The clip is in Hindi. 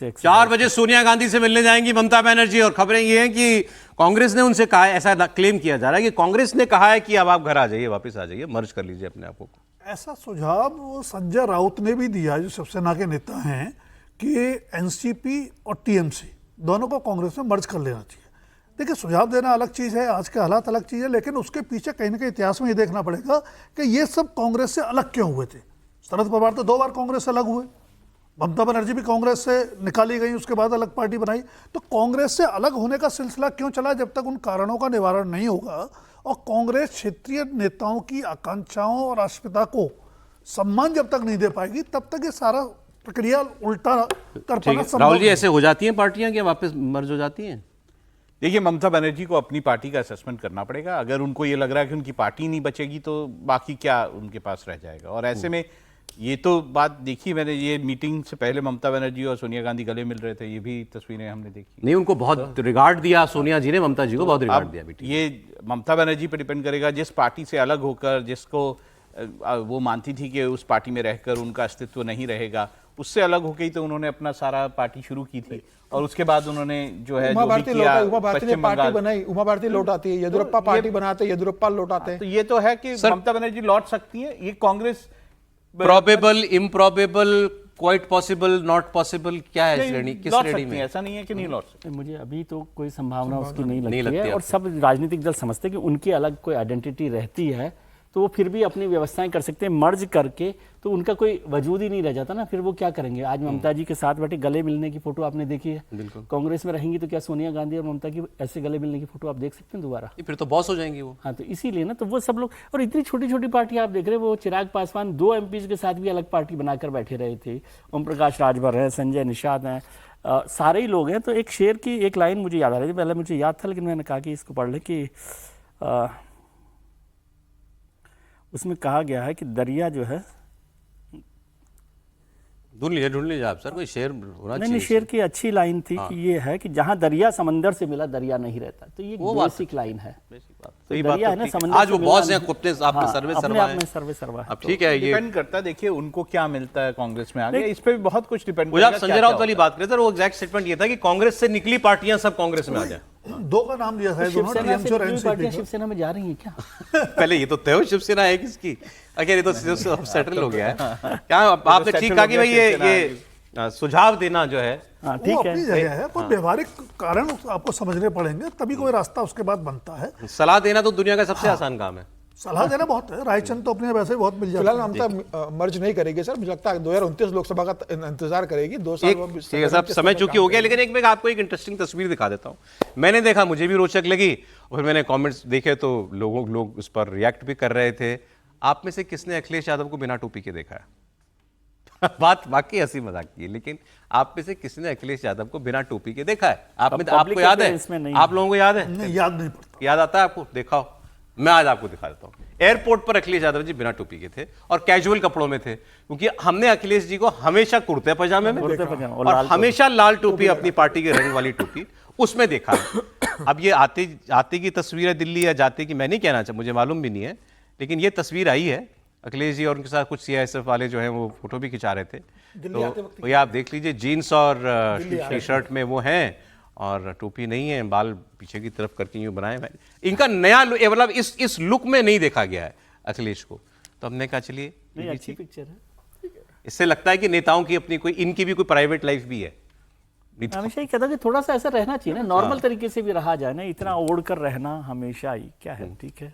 4 बजे सोनिया गांधी से मिलने जाएंगी ममता बनर्जी। और खबरें ये हैं कि कांग्रेस ने उनसे कहा है, ऐसा क्लेम किया जा रहा है कि कांग्रेस ने कहा है कि अब आप घर आ जाइए, वापस आ जाइए, मर्ज कर लीजिए अपने आप को। ऐसा सुझाव संजय राउत ने भी दिया, जो शिवसेना के नेता हैं, कि एनसीपी और टीएमसी दोनों को कांग्रेस में मर्ज कर लेना चाहिए। देखिए, सुझाव देना अलग चीज़ है, आज के हालात अलग चीज़ है, लेकिन उसके पीछे कहीं ना कहीं इतिहास में ये देखना पड़ेगा कि ये सब कांग्रेस से अलग क्यों हुए थे। शरद पवार तो 2 बार कांग्रेस से अलग हुए, ममता बनर्जी भी कांग्रेस से निकाली गई, उसके बाद अलग पार्टी बनाई। तो कांग्रेस से अलग होने का सिलसिला क्यों चला? जब तक उन कारणों का निवारण नहीं होगा और कांग्रेस क्षेत्रीय नेताओं की आकांक्षाओं और आश्रिता को सम्मान जब तक नहीं दे पाएगी, तब तक ये सारा प्रक्रिया उल्टा कर पाना संभव। राहुल जी, ऐसे हो जाती हैं पार्टियां कि वापस मर्ज हो जाती हैं? देखिए, ममता बनर्जी को अपनी पार्टी का असेसमेंट करना पड़ेगा। अगर उनको ये लग रहा है कि उनकी पार्टी नहीं बचेगी तो बाकी क्या उनके पास रह जाएगा। और ऐसे में ये तो बात देखी मैंने, ये मीटिंग से पहले ममता बनर्जी और सोनिया गांधी गले मिल रहे थे, ये भी तस्वीरें हमने देखी। नहीं, उनको बहुत रिगार्ड दिया सोनिया जी ने, ममता जी को बहुत रिगार्ड दिया। ये ममता बनर्जी पर डिपेंड करेगा, जिस पार्टी से अलग होकर, जिसको वो मानती थी कि उस पार्टी में रहकर उनका अस्तित्व नहीं रहेगा, उससे अलग होकर ही तो उन्होंने अपना सारा पार्टी शुरू की थी। और उसके बाद उन्होंने जो है उमा भारती ने पार्टी बनाई, उमा भारती लौट आती है, येदियुरप्पा पार्टी बनाते हैं, येदियुरप्पा लौट आते हैं। तो ये तो है कि ममता बनर्जी लौट सकती है। ये Congress probable, improbable, quite possible, not possible, क्या है श्रेणी? किस श्रेणी में? ऐसा नहीं है कि नहीं लौट सकती। मुझे अभी तो कोई संभावना उसकी नहीं लगती है। और सब राजनीतिक दल समझते हैं कि उनकी अलग कोई आइडेंटिटी रहती है, तो वो फिर भी अपनी व्यवस्थाएं कर सकते हैं मर्ज करके, तो उनका कोई वजूद ही नहीं रह जाता ना। फिर वो क्या करेंगे? आज ममता जी के साथ बैठे गले मिलने की फोटो आपने देखी है। कांग्रेस में रहेंगी तो क्या सोनिया गांधी और ममता की ऐसे गले मिलने की फोटो आप देख सकते हैं दोबारा? फिर तो बॉस हो जाएंगी वो। हाँ, तो इसीलिए ना, तो वो सब लोग, और इतनी छोटी छोटी पार्टी आप देख रहे हैं, वो चिराग पासवान 2 एमपी के साथ भी अलग पार्टी बनाकर बैठे रहे थे। ओम प्रकाश राजभर है, संजय निषाद हैं, सारे ही लोग हैं। तो एक शेर की एक लाइन मुझे याद आ रही थी, पहले मुझे याद था लेकिन मैंने कहा कि इसको पढ़ ले, कि उसमें कहा गया है कि दरिया जो है, ढूंढ लीजिए आप सर, कोई शेर होना चाहिए। नहीं, शेर की अच्छी लाइन थी कि ये है कि जहां दरिया समंदर से मिला, दरिया नहीं रहता। तो ये बेसिक लाइन है। तो दरिया है ना, समंदर आज वो बॉस हैं, कुत्ते आपके सर्वे सर्वा हैं। सर्वे सर्वा है। अब ठीक है, ये डिपेंड करता है। देखिए, उनको क्या मिलता है कांग्रेस में आगे, इस पे भी बहुत कुछ डिपेंड करता है। आप संजय राउत वाली बात करें सर, वो एग्जैक्ट स्टेटमेंट ये था कि कांग्रेस से निकली पार्टियां सब कांग्रेस में आ जाए। 2 का नाम दिया है, शिवसेना में जा रही है क्या? पहले ये तो तय हो शिवसेना है किसकी? अगर ये तो सेटल हो गया है क्या? आपने ठीक कहा कि भाई ये सुझाव देना जो है, ठीक है, अपनी जगह है, पर व्यवहारिक कारण आपको समझने पड़ेंगे, तभी कोई रास्ता उसके बाद बनता है। सलाह देना तो दुनिया का सबसे आसान काम है। सलाह देना बहुत है, रायचंद तो अपने वैसे ही बहुत मिल जाता है। फिलहाल ममता मर्ज नहीं करेगी सर, मुझे लगता है 2029 लोकसभा का इंतजार करेगी। 2 साल ठीक है साहब, समय चूंकि हो गया, लेकिन एक मैं आपको एक इंटरेस्टिंग तस्वीर दिखा देता हूँ। मैंने देखा, मुझे भी रोचक लगी, और मैंने कमेंट्स देखे तो लोग उस पर रिएक्ट भी कर रहे थे। आप में से किसने अखिलेश यादव को बिना टोपी के देखा है? बात बाकी हंसी मजाक की है, लेकिन आप में से किसने अखिलेश यादव को बिना टोपी के देखा है? आपको याद है? आप लोगों को याद है? नहीं, याद नहीं पड़ता। याद आता है आपको? दिखाओ, मैं आज आपको दिखा देता हूं। एयरपोर्ट पर अखिलेश यादव जी बिना टोपी के थे और कैजुअल कपड़ों में थे, क्योंकि हमने अखिलेश जी को हमेशा कुर्ते पजामे में और हमेशा लाल टोपी, अपनी पार्टी के रंग वाली टोपी, उसमें देखा है। अब ये आते की तस्वीर है दिल्ली या जाते की, मैं नहीं कहना चाहता, मुझे मालूम भी नहीं है, लेकिन ये तस्वीर आई है। अखिलेश जी और उनके साथ कुछ सीआईएसएफ वाले जो हैं वो फोटो भी खिंचा रहे थे। तो ये आप देख लीजिए, जीन्स और टी शर्ट में वो हैं और टोपी नहीं है, बाल पीछे की तरफ करके यूं बनाए हैं। इनका नया मतलब इस लुक में नहीं देखा गया है अखिलेश को। तो हमने कहा चलिए अच्छी पिक्चर है। इससे लगता है कि नेताओं की अपनी कोई, इनकी भी कोई प्राइवेट लाइफ भी है। हमेशा ही कहता कि थोड़ा सा ऐसा रहना चाहिए ना, नॉर्मल तरीके से भी रहा जाए ना, इतना ओढ़ कर रहना हमेशा ही क्या है। ठीक है।